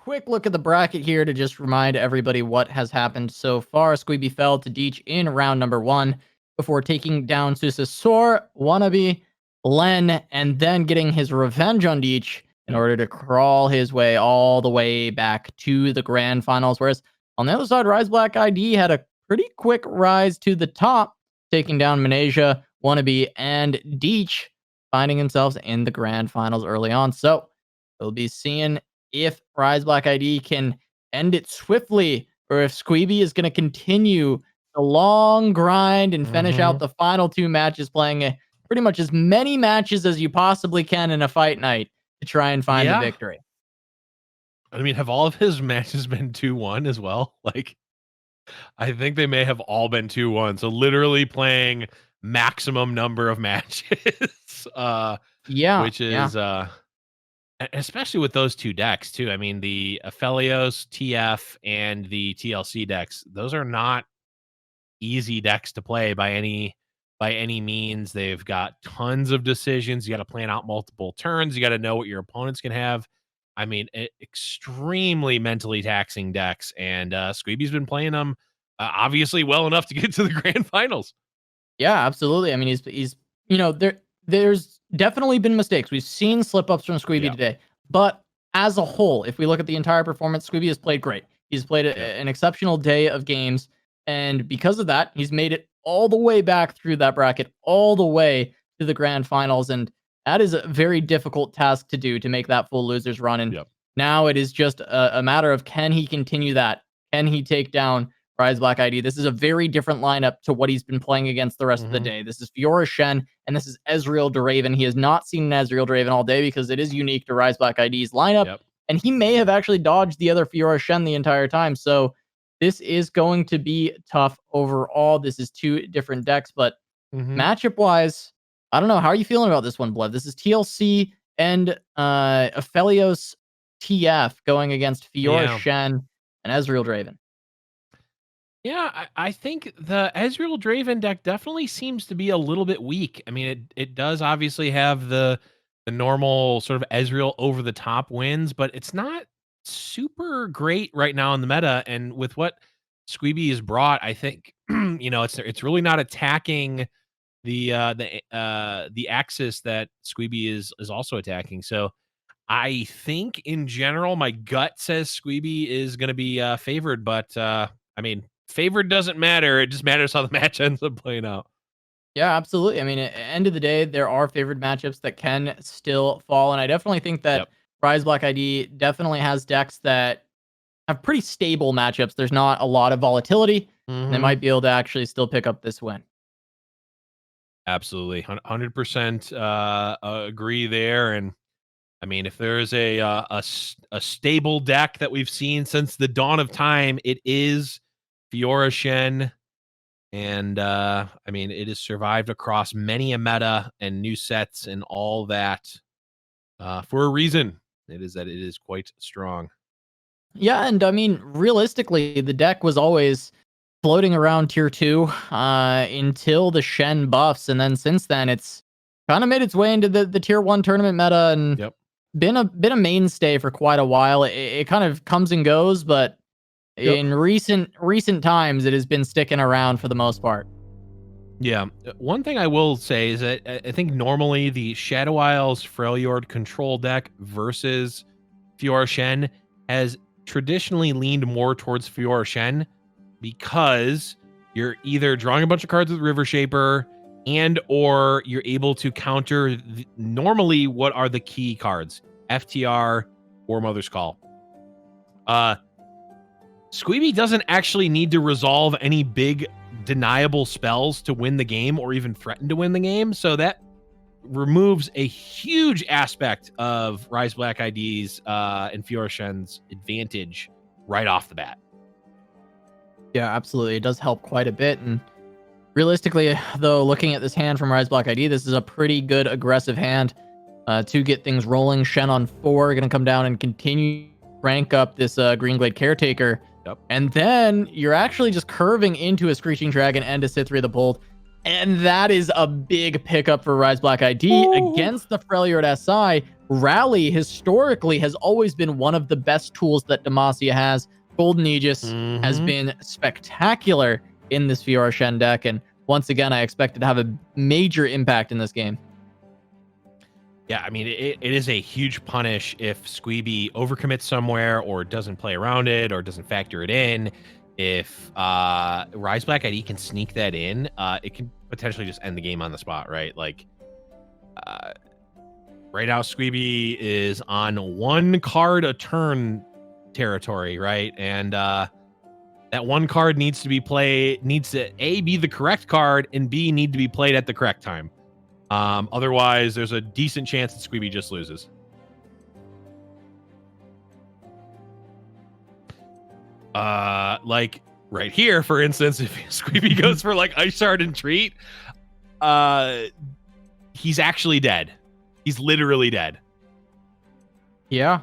quick look at the bracket here to just remind everybody what has happened so far. Sqweeby fell to Deech in round number 1 before taking down Susasor, Wannabe, Len, and then getting his revenge on Deech in order to crawl his way all the way back to the grand finals. Whereas on the other side, Riseblackid had a pretty quick rise to the top, taking down Manesia, Wannabe, and Deech, finding themselves in the grand finals early on. So we'll be seeing if Riseblackid can end it swiftly, or if Sqweeby is going to continue the long grind and finish out the final 2 matches, playing pretty much as many matches as you possibly can in a fight night to try and find the victory. I mean, have all of his matches been 2-1 as well? Like, I think they may have all been 2-1. So literally playing maximum number of matches. Which is especially with those 2 decks too. I mean, the Aphelios TF and the TLC decks, those are not easy decks to play by any means. They've got tons of decisions. You got to plan out multiple turns. You got to know what your opponents can have. I mean, extremely mentally taxing decks, and Sqweeby's been playing them obviously well enough to get to the grand finals. Yeah, absolutely. I mean, he's there's definitely been mistakes. We've seen slip-ups from Sqweeby today, but as a whole, if we look at the entire performance, Sqweeby has played great. He's played an exceptional day of games, and because of that, he's made it all the way back through that bracket, all the way to the grand finals, and that is a very difficult task to do, to make that full losers run. And now it is just a matter of, can he continue that? Can he take down Riseblackid? This is a very different lineup to what he's been playing against the rest of the day. This is Fiora Shen, and this is Ezreal Draven. He has not seen an Ezreal Draven all day because it is unique to Riseblackid's lineup, and he may have actually dodged the other Fiora Shen the entire time. So this is going to be tough overall. This is 2 different decks, but matchup-wise, I don't know. How are you feeling about this one, Blev? This is TLC and Aphelios TF going against Fiora Shen and Ezreal Draven. Yeah, I think the Ezreal Draven deck definitely seems to be a little bit weak. I mean, it does obviously have the normal sort of Ezreal over the top wins, but it's not super great right now in the meta. And with what Sqweeby has brought, I think it's really not attacking the axis that Sqweeby is also attacking. So I think in general, my gut says Sqweeby is going to be favored, but I mean, favored doesn't matter. It just matters how the match ends up playing out. Yeah, absolutely. I mean, at the end of the day, there are favored matchups that can still fall, and I definitely think that Riseblackid definitely has decks that have pretty stable matchups. There's not a lot of volatility, and they might be able to actually still pick up this win. Absolutely, 100% agree there. And I mean, if there's a stable deck that we've seen since the dawn of time, it is Fiora Shen. And I mean, it has survived across many a meta and new sets and all that for a reason. It is quite strong. Yeah, and I mean, realistically, the deck was always floating around tier 2 until the Shen buffs, and then since then, it's kind of made its way into the tier 1 tournament meta and been a mainstay for quite a while. It kind of comes and goes, but in recent times, it has been sticking around for the most part. Yeah. One thing I will say is that I think normally the Shadow Isles Freljord control deck versus Fiora Shen has traditionally leaned more towards Fiora Shen, because you're either drawing a bunch of cards with River Shaper and or you're able to counter normally what are the key cards, FTR or Mother's Call. Sqweeby doesn't actually need to resolve any big deniable spells to win the game or even threaten to win the game. So that removes a huge aspect of Riseblackid's and Fiora Shen's advantage right off the bat. Yeah, absolutely. It does help quite a bit. And realistically, though, looking at this hand from Riseblackid, this is a pretty good aggressive hand to get things rolling. Shen on 4, going to come down and continue rank up this Greenglade Caretaker. And then you're actually just curving into a Screeching Dragon and a Cithria the Bold. And that is a big pickup for Riseblackid against the Freljord SI. Rally historically has always been one of the best tools that Demacia has. Golden Aegis has been spectacular in this VR Shen deck, and once again, I expect it to have a major impact in this game. Yeah, I mean, it is a huge punish if Sqweeby overcommits somewhere or doesn't play around it or doesn't factor it in. If Riseblackid can sneak that in, it can potentially just end the game on the spot, right? Like, right now, Sqweeby is on 1 card a turn territory, right? And that 1 card needs to be played, needs to A, be the correct card, and B, need to be played at the correct time. Otherwise, there's a decent chance that Sqweeby just loses. Like right here, for instance, if Sqweeby goes for like Ice Shard and Treat, he's actually dead. He's literally dead. Yeah.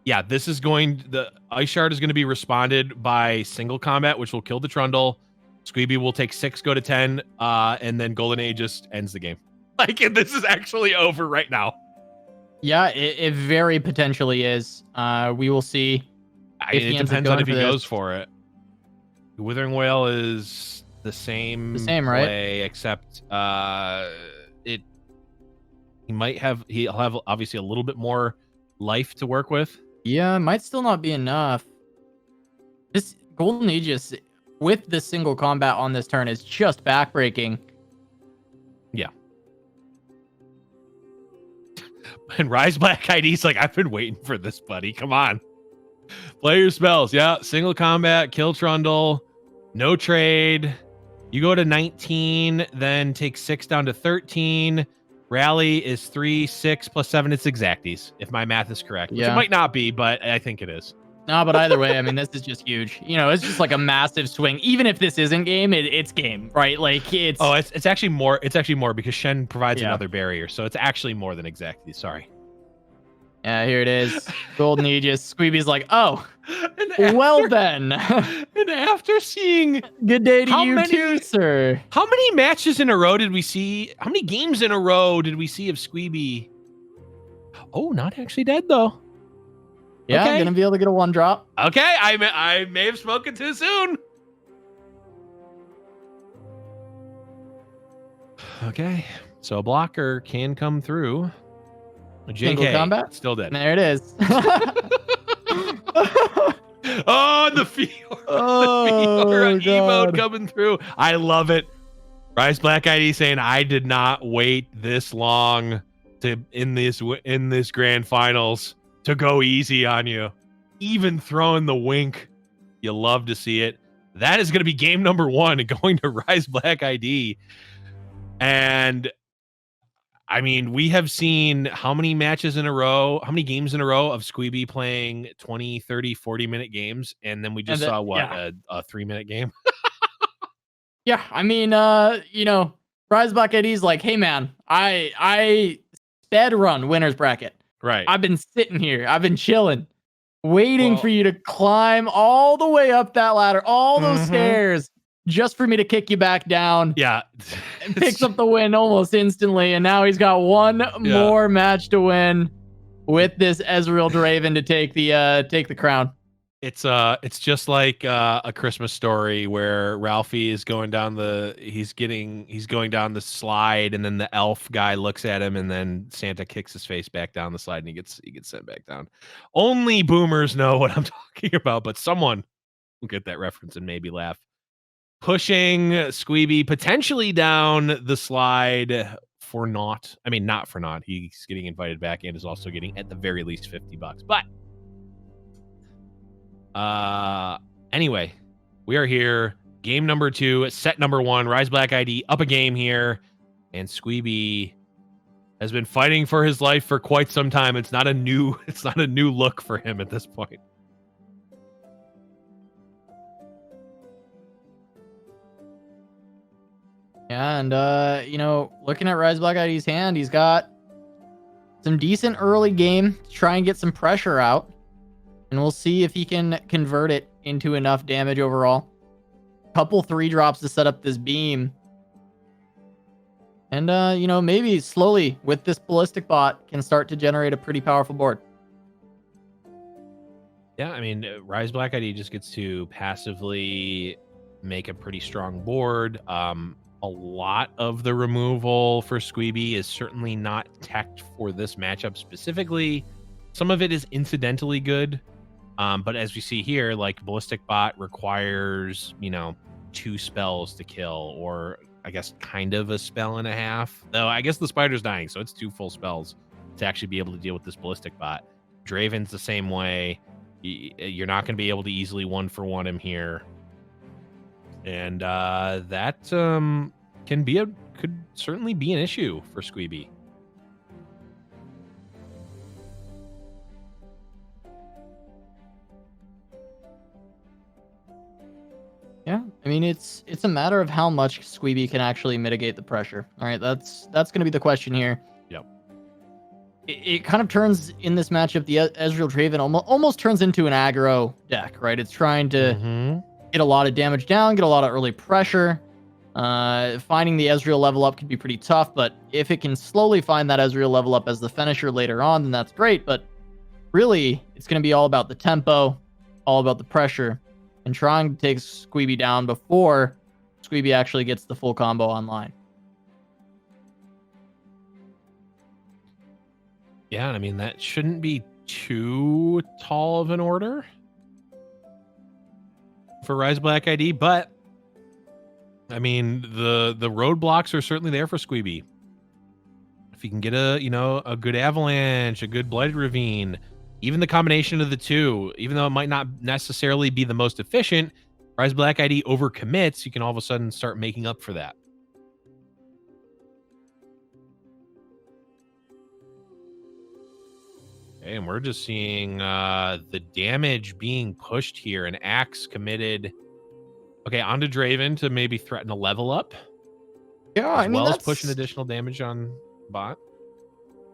Yeah, this is the Ice Shard is going to be responded by single combat, which will kill the Trundle. Sqweeby will take 6, go to 10, and then Golden Age just ends the game. Like, this is actually over right now. Yeah, it very potentially is. We will see. It depends on if he goes for it. The Withering Wail is the same play, right? Except he'll have obviously a little bit more life to work with. Yeah, it might still not be enough. This Golden Aegis with the single combat on this turn is just backbreaking. Yeah. And Riseblackid's like, I've been waiting for this, buddy. Come on. Play your spells. Yeah, single combat, kill Trundle, no trade. You go to 19, then take 6 down to 13. Rally is 3, 6 plus 7. It's exacties, if my math is correct. Which it might not be, but I think it is. No, but either way, I mean, this is just huge. You know, it's just like a massive swing. Even if this isn't game, it's game, right? Like it's. Oh, it's actually more. It's actually more because Shen provides another barrier, so it's actually more than exacties. Sorry. Yeah, here it is. Golden Aegis. Sqweeby's like, oh, well then. And after seeing good day to you too, sir. How many matches in a row did we see? How many games in a row did we see of Sqweeby? Oh, not actually dead though. Yeah, okay. Gonna be able to get a 1-drop. Okay, I may have spoken too soon. Okay, so a blocker can come through. JK, single combat, still dead. And there it is. Oh, the Fiora, the Fiora emote coming through. I love it. Riseblackid saying, I did not wait this long to in this grand finals to go easy on you. Even throwing the wink. You love to see it. That is going to be game number 1 and going to Riseblackid. And I mean, we have seen how many matches in a row, how many games in a row of Sqweeby playing 20, 30, 40-minute games. And then we just saw a 3-minute game. Yeah, I mean, you know, Riseblackid's like, hey man, I sped run winner's bracket. Right. I've been sitting here. I've been chilling, waiting for you to climb all the way up that ladder, all those stairs, just for me to kick you back down. Yeah. And picks up the win almost instantly. And now he's got one more match to win with this Ezreal Draven to take the crown. It's just like a Christmas Story where Ralphie is going down he's going down the slide, and then the elf guy looks at him, and then Santa kicks his face back down the slide, and he gets sent back down. Only boomers know what I'm talking about, but someone will get that reference and maybe laugh. Pushing Sqweeby potentially down the slide for naught. I mean, not for naught. He's getting invited back and is also getting at the very least $50. But anyway, we are here. Game number 2, set number 1. Riseblackid up a game here, and Sqweeby has been fighting for his life for quite some time. It's not a new look for him at this point. Yeah, and you know, looking at Riseblackid's hand, he's got some decent early game to try and get some pressure out. And we'll see if he can convert it into enough damage overall. Couple 3-drops to set up this beam. And, you know, maybe slowly with this Ballistic Bot can start to generate a pretty powerful board. Yeah, I mean, Riseblackid just gets to passively make a pretty strong board. A lot of the removal for Sqweeby is certainly not teched for this matchup specifically. Some of it is incidentally good. But as we see here, like Ballistic Bot requires, you know, 2 spells to kill, or I guess kind of a spell and a half. Though I guess the spider's dying, so it's 2 full spells to actually be able to deal with this Ballistic Bot. Draven's the same way. You're not going to be able to easily 1-for-1 him here. And that could certainly be an issue for Sqweeby. Yeah, I mean, it's a matter of how much Sqweeby can actually mitigate the pressure. All right, that's going to be the question here. Yep. It kind of turns in this matchup, the Ezreal Draven almost turns into an aggro deck, right? It's trying to get a lot of damage down, get a lot of early pressure. Finding the Ezreal level up can be pretty tough, but if it can slowly find that Ezreal level up as the finisher later on, then that's great. But really, it's going to be all about the tempo, all about the pressure, and trying to take Sqweeby down before Sqweeby actually gets the full combo online. Yeah, I mean, that shouldn't be too tall of an order for Riseblackid, but I mean, the roadblocks are certainly there for Sqweeby. If you can get a good Avalanche, a good Blighted Ravine, even the combination of the two, even though it might not necessarily be the most efficient, Riseblackid overcommits, you can all of a sudden start making up for that. Okay, and we're just seeing the damage being pushed here. An Axe committed. Okay, onto Draven to maybe threaten a level up. Yeah, as I mean, well as that's pushing additional damage on bot.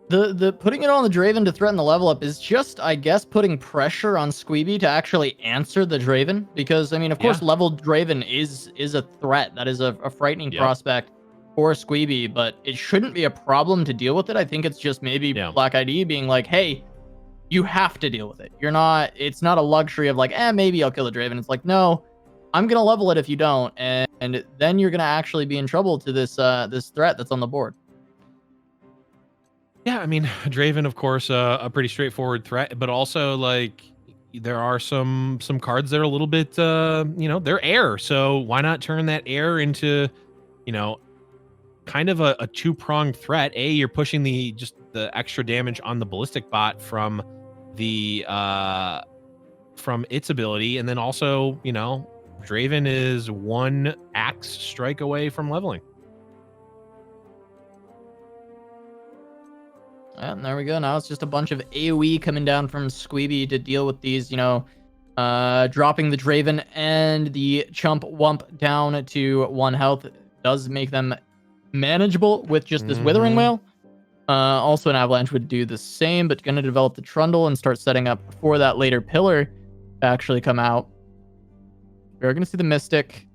The putting it on the Draven to threaten the level up is just, I guess, putting pressure on Sqweeby to actually answer the Draven. Because, I mean, of course, leveled Draven is a threat. That is a frightening prospect for Sqweeby, but it shouldn't be a problem to deal with it. I think it's just maybe Blackid being like, hey, you have to deal with it. It's not a luxury of like, maybe I'll kill the Draven. It's like, no, I'm going to level it if you don't. And then you're going to actually be in trouble to this threat that's on the board. Yeah, I mean, Draven, of course, a pretty straightforward threat, but also like there are some cards that are a little bit, they're air. So why not turn that air into, kind of a 2-pronged threat? You're pushing the extra damage on the Ballistic Bot from its ability, and then also, Draven is 1 Axe strike away from leveling. And there we go. Now it's just a bunch of AoE coming down from Sqweeby to deal with these, dropping the Draven and the Chump Wump down to 1 health does make them manageable with just this Withering Wail. Also, an Avalanche would do the same, but going to develop the Trundle and start setting up for that later pillar to actually come out. We're going to see the Mystic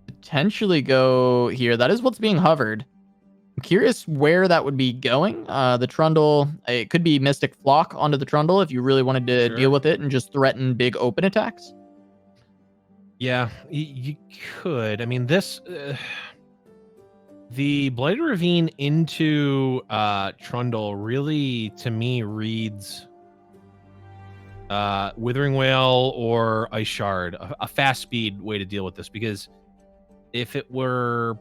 potentially go here. That is what's being hovered. I'm curious where that would be going. The Trundle, it could be Mystic Flock onto the Trundle if you really wanted to deal with it and just threaten big open attacks. Yeah, you could. I mean, this... the Blighted Ravine into Trundle really, to me, reads Withering Wail or Ice Shard, a fast speed way to deal with this, because if it were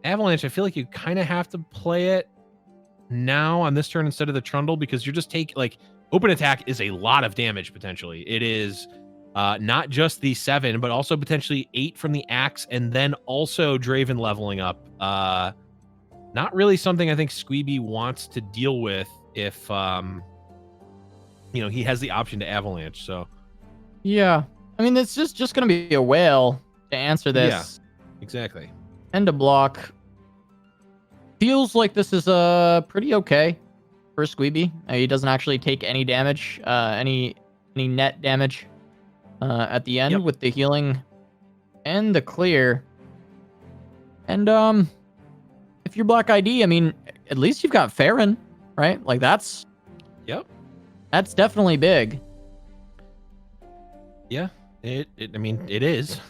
Avalanche, I feel like you kind of have to play it now on this turn instead of the Trundle, because you're just taking, like, open attack is a lot of damage potentially. It is not just the 7, but also potentially 8 from the Axe, and then also Draven leveling up. Not really something I think Sqweeby wants to deal with if he has the option to Avalanche. So yeah, I mean, it's just gonna be a whale to answer this. Yeah, exactly. And a block. Feels like this is pretty okay for Sqweeby. He doesn't actually take any damage, any net damage at the end with the healing and the clear. And I if you're Black ID, I mean, at least you've got Farron, right? Like that's definitely big. Yeah, I mean, it is.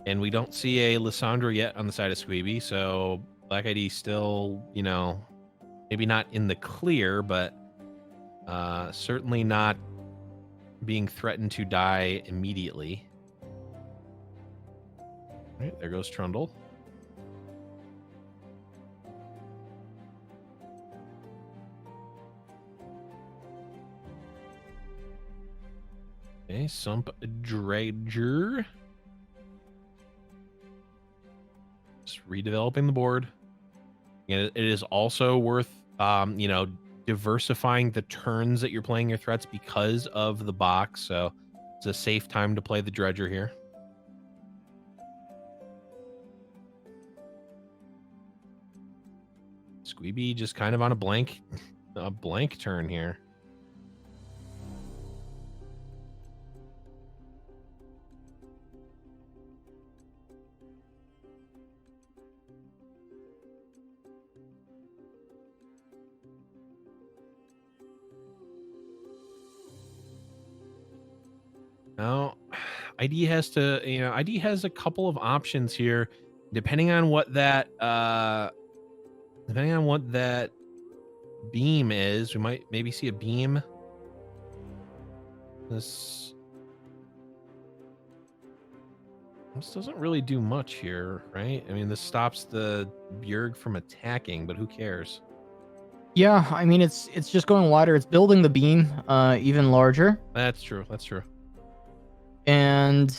And we don't see a Lissandra yet on the side of Sqweeby, so Black ID still, you know, maybe not in the clear, but certainly not being threatened to die immediately. All right, there goes Trundle. Okay, Sump Dredger. Just redeveloping the board. And it is also worth, you know, diversifying the turns that you're playing your threats because of the box. So it's a safe time to play the Dredger here. Sqweeby just kind of on a blank turn here. Now, ID has to, you know, ID has a couple of options here, depending on what that, beam is. We might maybe see a beam. This doesn't really do much here, right? I mean, this stops the Bjerg from attacking, but who cares? Yeah, I mean, it's just going wider. It's building the beam even larger. That's true. That's true. And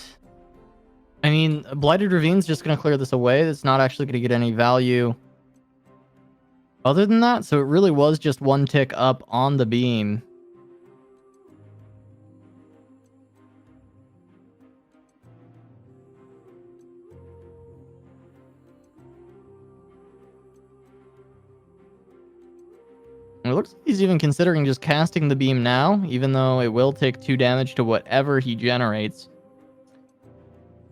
I mean, Blighted Ravine's just going to clear this away. It's not actually going to get any value other than that. So it really was just one tick up on the beam. And it looks like he's even considering just casting the beam now, even though it will take 2 damage to whatever he generates.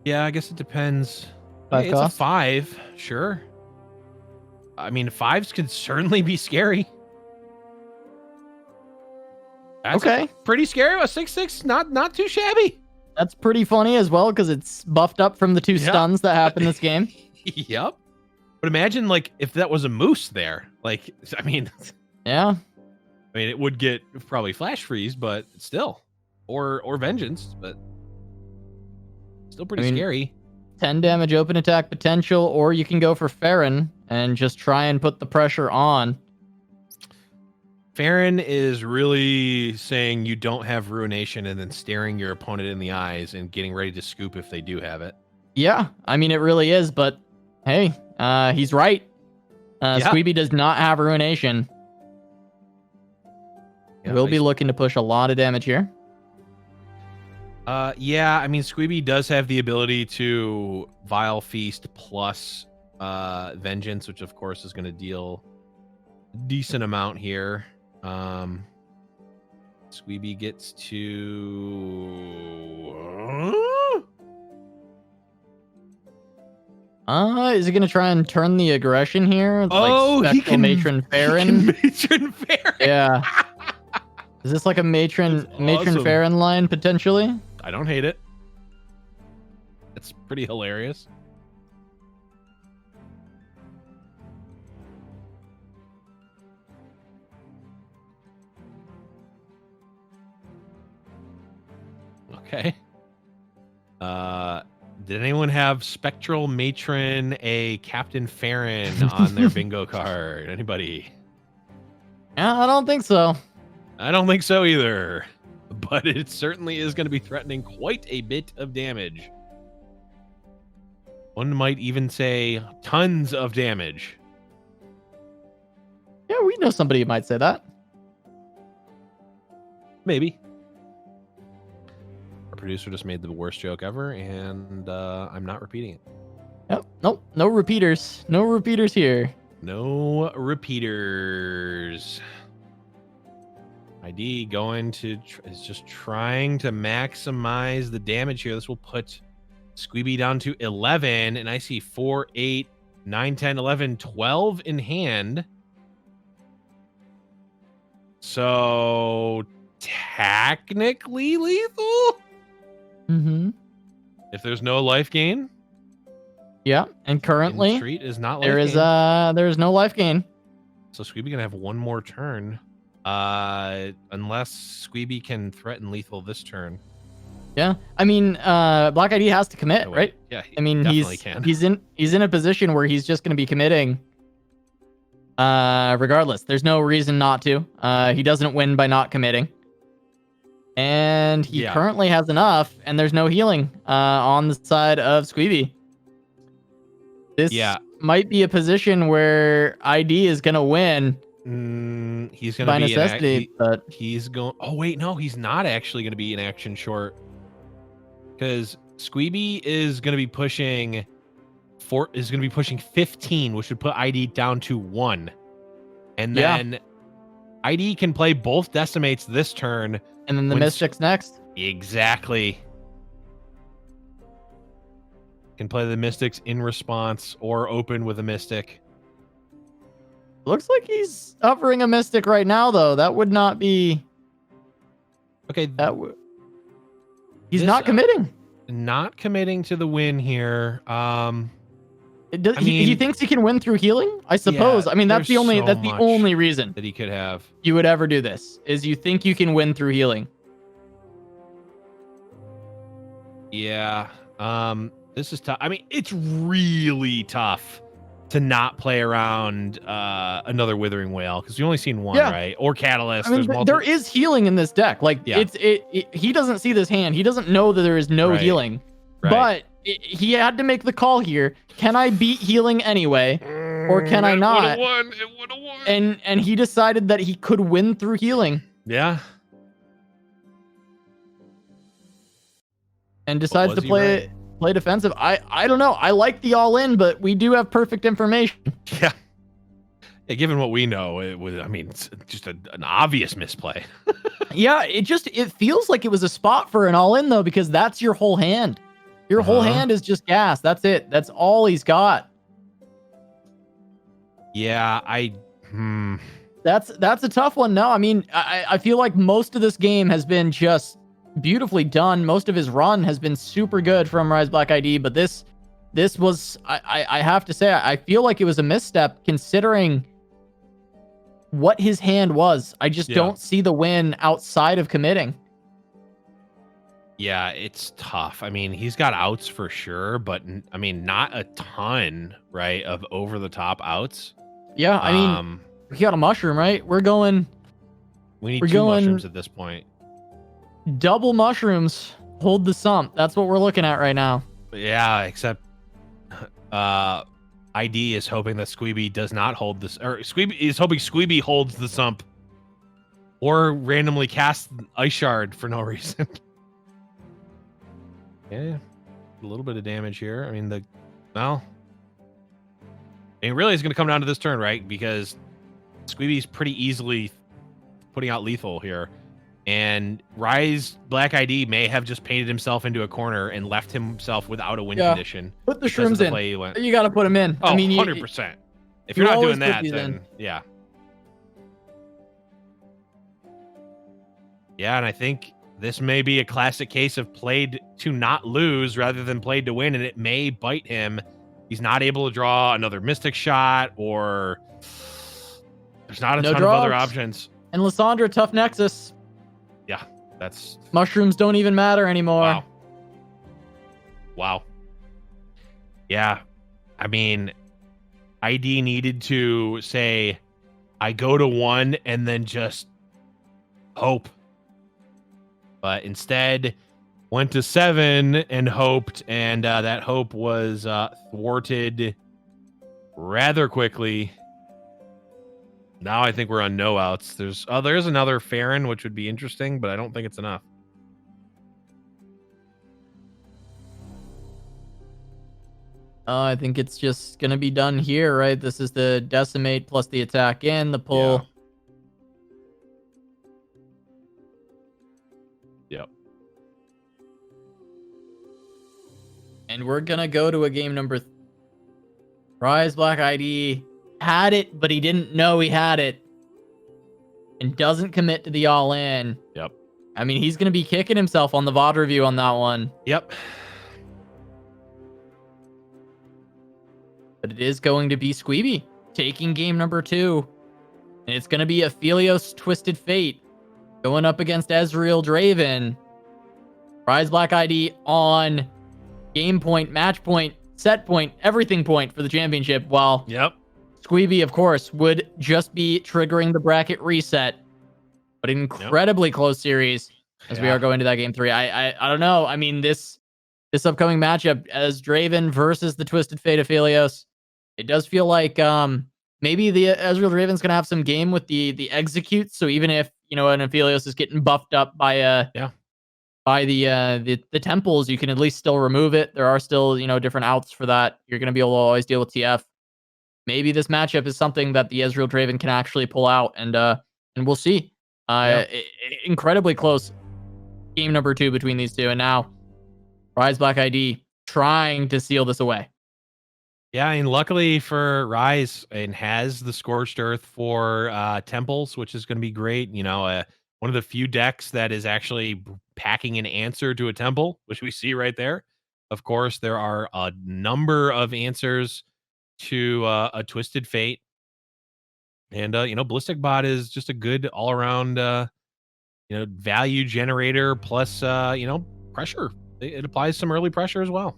Yeah, I guess it depends. Five It's cost? a 5, sure. I mean, 5s can certainly be scary. That's okay. Pretty scary. A 6/6, not too shabby. That's pretty funny as well, because it's buffed up from the 2 stuns that happen this game. Yep. But imagine, like, if that was a moose there. Like, I mean... Yeah. I mean, it would get probably flash freeze, but still. Or vengeance, but... Still pretty scary. 10 damage open attack potential, or you can go for Farron and just try and put the pressure on. Farron is really saying you don't have Ruination and then staring your opponent in the eyes and getting ready to scoop if they do have it. Yeah, I mean, it really is, but hey, he's right. Sqweeby does not have Ruination. Yeah, We'll be looking to push a lot of damage here. Yeah, I mean, Sqweeby does have the ability to Vile Feast plus Vengeance, which of course is going to deal a decent amount here. Sqweeby gets to... Is he going to try and turn the aggression here? Oh, like he can... Matron Farron? Matron Farron! Yeah. Is this like a Matron Farron line, potentially? I don't hate it. It's pretty hilarious. Okay. Did anyone have Spectral Matron, a Captain Farron on their bingo card? Anybody? Yeah, I don't think so. I don't think so either. But it certainly is going to be threatening quite a bit of damage. One might even say tons of damage. Yeah, we know somebody who might say that. Maybe. Our producer just made the worst joke ever, and I'm not repeating it. Yep. Nope. No repeaters. No repeaters here. No repeaters. ID going to is just trying to maximize the damage here. This will put Sqweeby down to 11, and I see 4, 8, 9, 10, 11, 12 in hand. So technically lethal if there's no life gain. Yeah, and currently Entreat is not life there is no life gain. So Sqweeby gonna have one more turn, unless Sqweeby can threaten lethal this turn. Yeah, I mean, Black ID has to commit, right? Yeah, I mean, definitely can. he's in a position where he's just going to be committing. Regardless, there's no reason not to. He doesn't win by not committing, and he currently has enough, and there's no healing on the side of Sqweeby. This might be a position where ID is going to win. He's going to by be necessity, but he's going. Oh wait, no, he's not actually going to be in action short, because Sqweeby is going to be pushing 15, which would put ID down to 1, and then ID can play both decimates this turn, and then the Mystics next. Exactly. Can play the Mystics in response or open with a Mystic. Looks like he's hovering a Mystic right now, though. That would not be... Okay. He's not committing. Not committing to the win here. He thinks he can win through healing, I suppose. I mean, that's the only reason that he could have. You would ever do this, is you think you can win through healing. Yeah. This is tough. I mean, it's really tough to not play around another Withering Wail, because we've only seen one, right? Or Catalyst. I mean, there is healing in this deck. Like, he doesn't see this hand. He doesn't know that there is no healing. But he had to make the call here. Can I beat healing anyway, or can I not? It would have won. And he decided that he could win through healing. Yeah. And decides to play defensive. I don't know. I like the all in, but we do have perfect information. Yeah. Given what we know, it's just an obvious misplay. Yeah, it feels like it was a spot for an all in though, because that's your whole hand. Your whole hand is just gas. That's it. That's all he's got. Yeah, That's a tough one. No, I mean, I feel like most of this game has been just beautifully done. Most of his run has been super good from Riseblackid, but this was, I have to say, I feel like it was a misstep considering what his hand was. I just don't see the win outside of committing. Yeah, it's tough. I mean, he's got outs for sure, but I mean, not a ton, right, of over-the-top outs. Yeah, I mean, we got a mushroom, right? We need two mushrooms at this point. Double mushrooms hold the sump. That's what we're looking at right now. Yeah, except ID is hoping that Sqweeby does not hold this, or Sqweeby is hoping Sqweeby holds the sump, or randomly casts Ice Shard for no reason. Yeah, a little bit of damage here. I mean, really it's going to come down to this turn, right? Because Sqweeby's pretty easily putting out lethal here. And Riseblackid may have just painted himself into a corner and left himself without a win condition. Put the shrooms in. You got to put them in. Oh, I mean, 100%. If you're not doing that, then yeah. Yeah, and I think this may be a classic case of played to not lose rather than played to win, and it may bite him. He's not able to draw another Mystic Shot, or there's not a ton of other options. And Lysandra, tough Nexus. Yeah, that's... Mushrooms don't even matter anymore. Wow. Yeah, I mean, ID needed to say, I go to 1 and then just hope. But instead went to 7 and hoped, and that hope was thwarted rather quickly. Now I think we're on no outs. There's another Farron, which would be interesting, but I don't think it's enough. I think it's just going to be done here, right? This is the decimate plus the attack in, the pull. Yep. And we're going to go to a game number... Riseblackid had it, but he didn't know he had it. And doesn't commit to the all-in. Yep. I mean, he's going to be kicking himself on the VOD review on that one. Yep. But it is going to be Sqweeby taking game number 2. And it's going to be Aphelios Twisted Fate going up against Ezreal Draven. Riseblackid on game point, match point, set point, everything point for the championship, while Sqweeby, of course, would just be triggering the bracket reset. But an incredibly close series as we are going to that game 3. I don't know. I mean, this upcoming matchup as Draven versus the Twisted Fate Aphelios, it does feel like maybe the Ezreal Draven's gonna have some game with the executes. So even if an Aphelios is getting buffed up by the temples, you can at least still remove it. There are still different outs for that. You're gonna be able to always deal with TF. Maybe this matchup is something that the Ezreal Draven can actually pull out, and we'll see. Incredibly close game number 2 between these two, and now Riseblackid trying to seal this away. Yeah, and luckily for Rise, and has the Scorched Earth for temples, which is going to be great. One of the few decks that is actually packing an answer to a temple, which we see right there. Of course, there are a number of answers to a Twisted Fate. And, Ballistic Bot is just a good all-around, value generator plus, pressure. It applies some early pressure as well.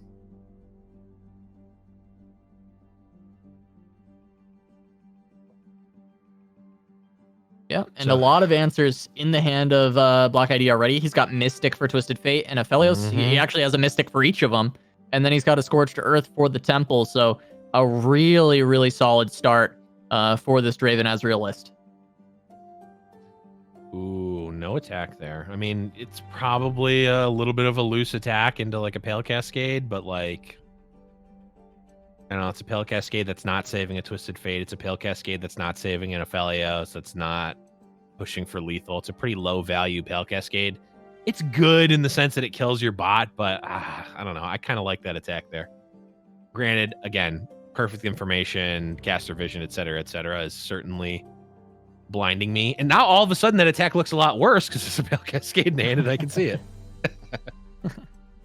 Yeah, and a lot of answers in the hand of Blackid already. He's got Mystic for Twisted Fate and Aphelios. He actually has a Mystic for each of them. And then he's got a Scorched Earth for the Temple. So a really, really solid start for this Draven Ezreal list. Ooh, no attack there. I mean, it's probably a little bit of a loose attack into like a Pale Cascade, but like, I don't know, it's a Pale Cascade that's not saving a Twisted Fate. It's a Pale Cascade that's not saving an Aphelios. That's not pushing for lethal. It's a pretty low value Pale Cascade. It's good in the sense that it kills your bot, but I don't know. I kind of like that attack there. Granted, again, perfect information, caster vision, etc., is certainly blinding me. And now all of a sudden that attack looks a lot worse because it's a Pale Cascade in hand and I can see it.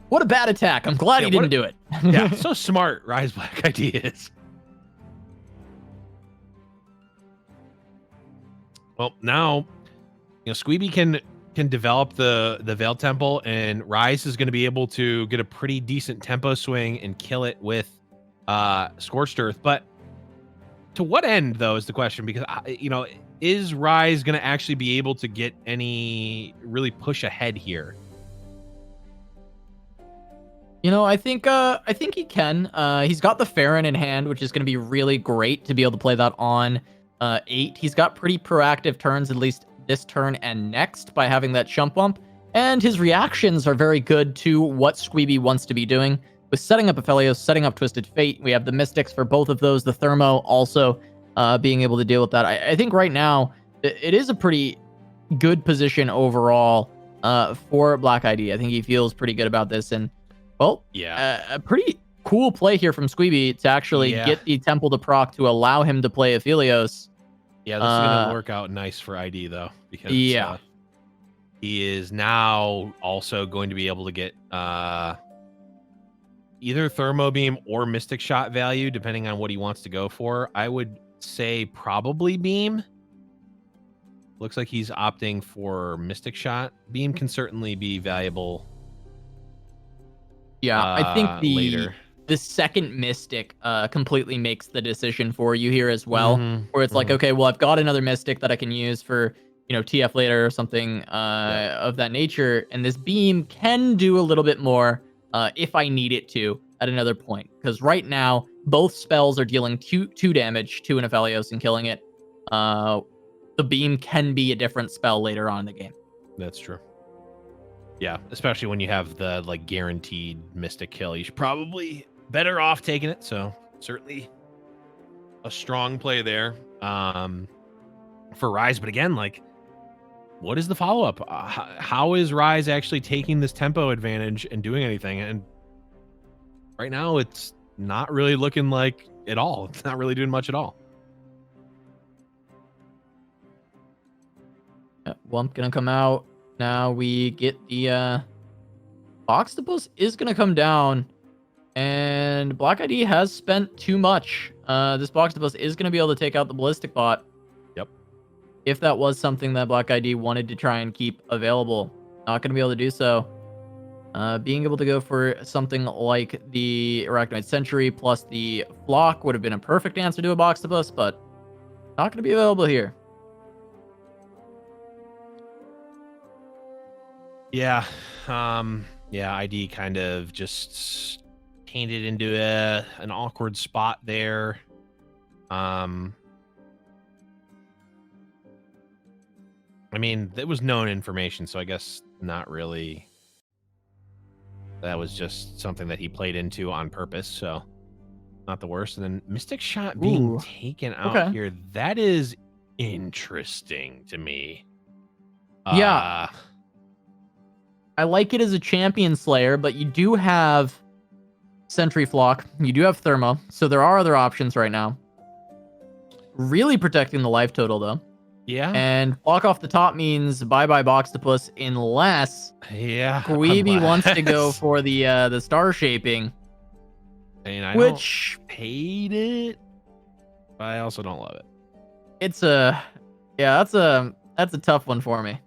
What a bad attack. I'm glad he didn't do it. Yeah, so smart Riseblackid is. Well, now, Sqweeby can develop the Veil Temple, and Rise is going to be able to get a pretty decent tempo swing and kill it with Scorched Earth. But to what end, though, is the question? Because, is Rise going to actually be able to get any really push ahead here? I think he can. He's got the Farron in hand, which is going to be really great to be able to play that on 8. He's got pretty proactive turns, at least this turn and next, by having that Chump Bump. And his reactions are very good to what Sqweeby wants to be doing. With setting up Aphelios, setting up Twisted Fate, we have the Mystics for both of those. The Thermo also being able to deal with that. I think right now, it is a pretty good position overall for Blackid. I think he feels pretty good about this. And well, a pretty cool play here from Sqweeby to actually get the Temple to proc to allow him to play Aphelios. Yeah, this is going to work out nice for ID, though, because he is now also going to be able to get either Thermo Beam or Mystic Shot value, depending on what he wants to go for. I would say probably Beam. Looks like he's opting for Mystic Shot. Beam can certainly be valuable. Yeah, I think later. The second Mystic completely makes the decision for you here as well, where it's like, okay, well, I've got another Mystic that I can use for, TF later or something of that nature, and this Beam can do a little bit more if I need it to at another point, because right now, both spells are dealing 2 damage to an Aphelios and killing it. The Beam can be a different spell later on in the game. That's true. Yeah, especially when you have the guaranteed Mystic kill. You should probably better off taking it. So certainly a strong play there for Rise. But again, what is the follow-up? How is Rise actually taking this tempo advantage and doing anything? And right now it's not really looking like at all. It's not really doing much at all. Wump gonna come out. Now we get the Octopus is gonna come down, and Black ID has spent too much. This Octopus is gonna be able to take out the Ballistic Bot. Yep. If that was something that Black ID wanted to try and keep available, not gonna be able to do so. Being able to go for something like the Arachnoid Sentry plus the Flock would have been a perfect answer to a Octopus, but not gonna be available here. Yeah. Yeah, ID kind of just painted into an awkward spot there. I mean, that was known information, so I guess not really. That was just something that he played into on purpose, so not the worst. And then Mystic Shot being taken out here, that is interesting to me. Yeah. I like it as a champion slayer, but you do have Sentry Flock. You do have Thermo, so there are other options right now. Really protecting the life total, though. Yeah. And Flock off the top means bye-bye Boxtopus unless Sqweeby wants to go for the star shaping. And I which don't hate it, but I also don't love it. It's that's a tough one for me.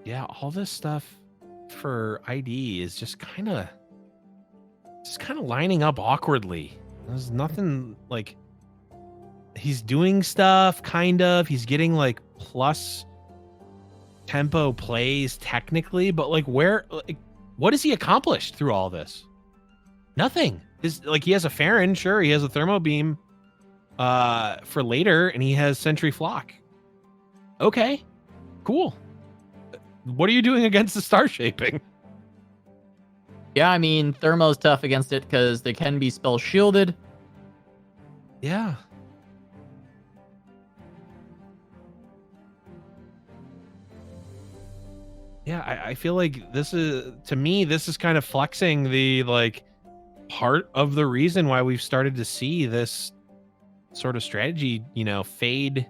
Yeah, all this stuff for ID is just kind of lining up awkwardly. There's nothing like he's doing stuff kind of. He's getting like plus tempo plays technically, but like what has he accomplished through all this? Nothing. He has a Farron, sure, he has a Thermo Beam for later, and he has Sentry Flock. Okay, cool. What are you doing against the star shaping? Yeah, I mean, Thermo's tough against it because they can be spell shielded. Yeah. Yeah, I feel like this is kind of flexing the part of the reason why we've started to see this sort of strategy, fade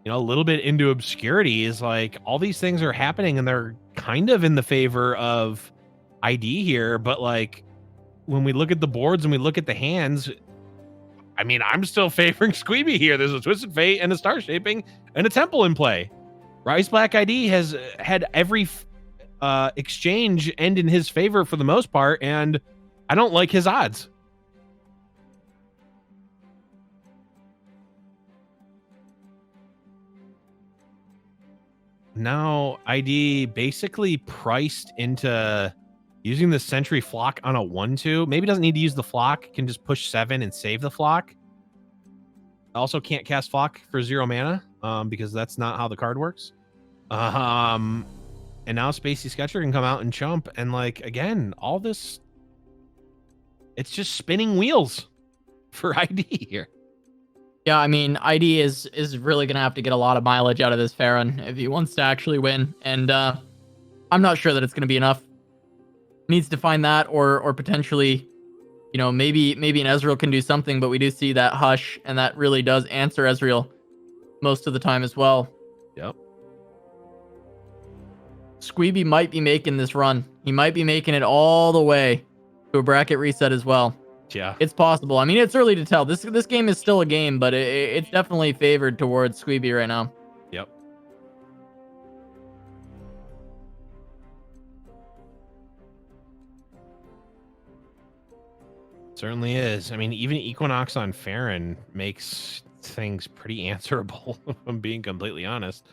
a little bit into obscurity. Is like all these things are happening and they're kind of in the favor of ID here, but like when we look at the boards and we look at the hands, I mean, I'm still favoring Sqweeby here. There's a Twisted Fate and a Star Shaping and a Temple in play. Riseblackid ID has had every exchange end in his favor for the most part, and I don't like his odds. Now ID basically priced into using the Sentry Flock on a 1/2. Maybe doesn't need to use the Flock, can just push 7 and save the Flock. Also can't cast Flock for 0 mana, because that's not how the card works. And now Spacey Sketcher can come out and chump, and again, all this, it's just spinning wheels for ID here. Yeah, I mean, ID is really going to have to get a lot of mileage out of this Farron if he wants to actually win. And I'm not sure that it's going to be enough. Needs to find that or potentially, maybe an Ezreal can do something, but we do see that Hush, and that really does answer Ezreal most of the time as well. Yep. Sqweeby might be making this run. He might be making it all the way to a bracket reset as well. Yeah, it's possible. I mean, it's early to tell. This game is still a game, but it's definitely favored towards Sqweeby right now. Yep. Certainly is. I mean, even Equinox on Farron makes things pretty answerable, if I'm being completely honest.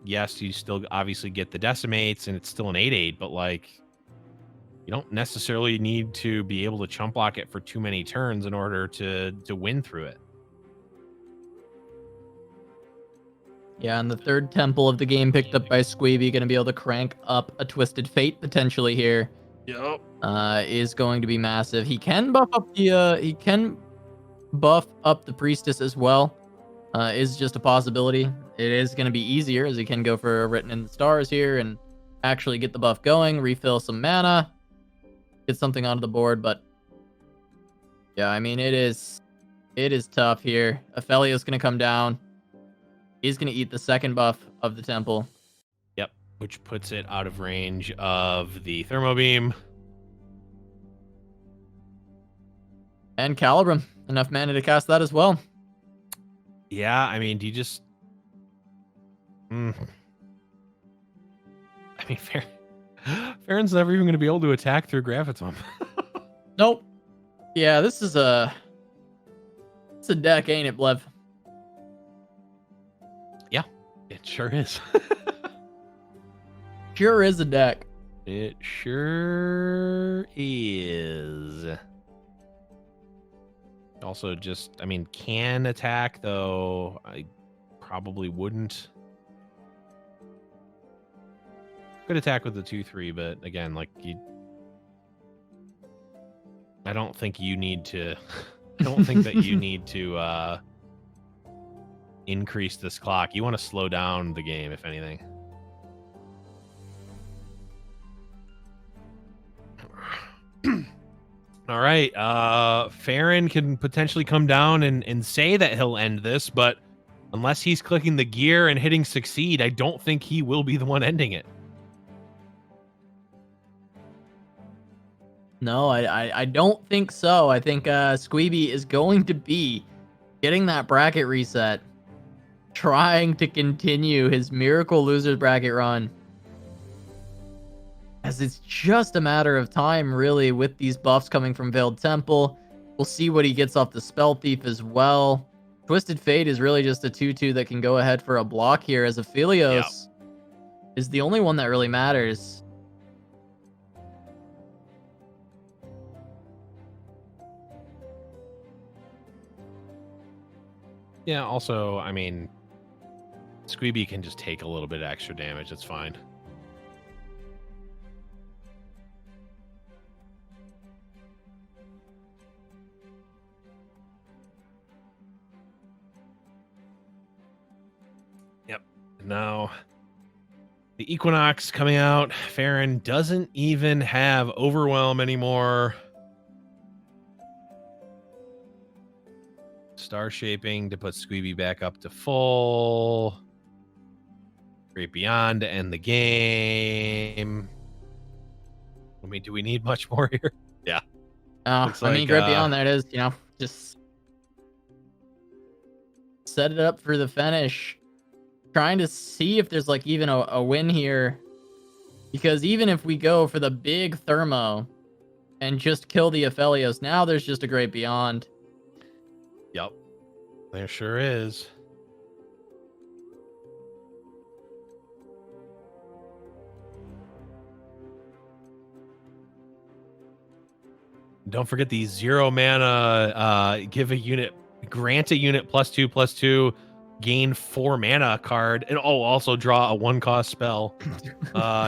Yes, you still obviously get the decimates, and it's still an 8/8, but you don't necessarily need to be able to chump block it for too many turns in order to win through it. Yeah, and the third temple of the game picked up by Sqweeby, going to be able to crank up a Twisted Fate potentially here. Yep. Is going to be massive. He can buff up the Priestess as well. Is just a possibility. It is going to be easier as he can go for a Written in the Stars here and actually get the buff going, refill some mana. get something onto the board. But yeah, I mean, it is tough here. Aphelio's going to come down. He's going to eat the second buff of the temple. Yep, which puts it out of range of the Thermo Beam. And Calibrum. Enough mana to cast that as well. Yeah, I mean, do you just... I mean, Farron's never even going to be able to attack through Gravitum. Nope. Yeah, this is a deck, ain't it, Blev? Yeah, it sure is. Sure is a deck. It sure is. Also, just, I mean, can attack, though. I probably wouldn't. Could attack with the 2/3, but again, like, I don't think you need to. I don't think that you need to increase this clock. You want to slow down the game, if anything. All right. Farron can potentially come down and say that he'll end this, but unless he's clicking the gear and hitting succeed, I don't think he will be the one ending it. No, I don't think so. I think Sqweeby is going to be getting that bracket reset, trying to continue his Miracle Losers bracket run. As it's just a matter of time, really, with these buffs coming from Veiled Temple. We'll see what he gets off the Spell Thief as well. Twisted Fate is really just a 2/2 that can go ahead for a block here, as Aphelios is the only one that really matters. Yeah, also, I mean, Sqweeby can just take a little bit of extra damage. That's fine. Yep. Now, the Equinox coming out. Farron doesn't even have Overwhelm anymore. Star Shaping to put Sqweeby back up to full. Great Beyond to end the game. I mean, do we need much more here? Yeah. I mean, Great Beyond, there it is. You know, just set it up for the finish. Trying to see if there's like even a win here. Because even if we go for the big Thermo and just kill the Aphelios, now there's just a Great Beyond. Yep. There sure is. Don't forget the 0 mana grant a unit +2/+2, gain 4 mana card, and also draw a 1-cost spell.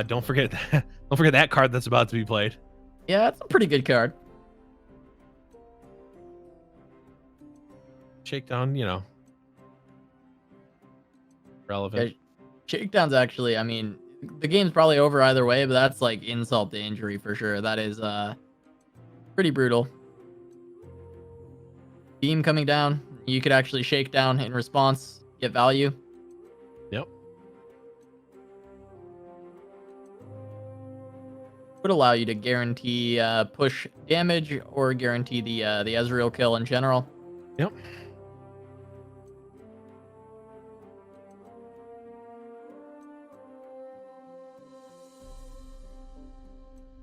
Don't forget that. Don't forget that card that's about to be played. Yeah, it's a pretty good card. Shakedown, you know, relevant. Yeah, Shakedown's actually, I mean, the game's probably over either way, but that's like insult to injury for sure. That is pretty brutal. Beam coming down. You could actually shake down in response, get value. Yep. Would allow you to guarantee push damage or guarantee the Ezreal kill in general. Yep.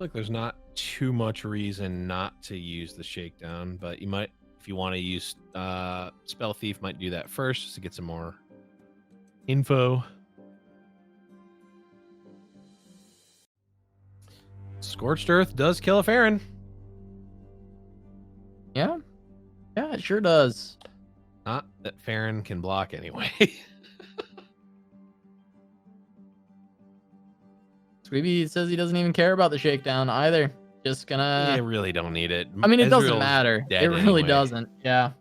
Look, there's not too much reason not to use the Shakedown, but you might, if you want to use Spell Thief, might do that first just to get some more info. Scorched Earth does kill a Farron. Yeah. Yeah, it sure does. Not that Farron can block anyway. Sqweeby says he doesn't even care about the shakedown either. Just gonna... You really don't need it. I mean, it doesn't Ezreal's matter. dead It really anyway. doesn't. Yeah.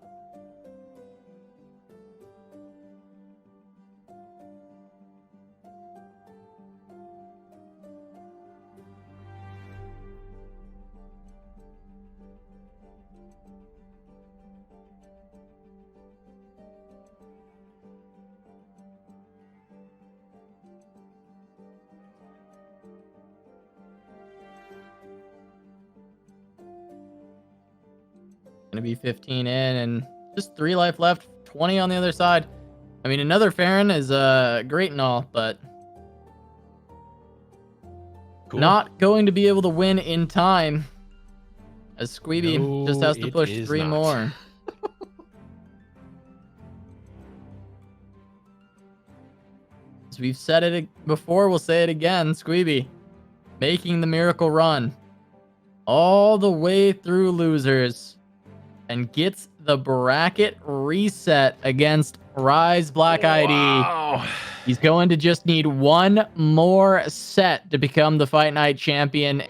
Gonna be 15 in and just 3 life left, 20 on the other side. I mean, another Farron is great and all, but Cool. not going to be able to win in time. As Sqweeby just has to push 3 more. As we've said it before, we'll say it again. Sqweeby making the miracle run all the way through losers and gets the bracket reset against Riseblackid. Wow. He's going to just need one more set to become the Fight Night champion.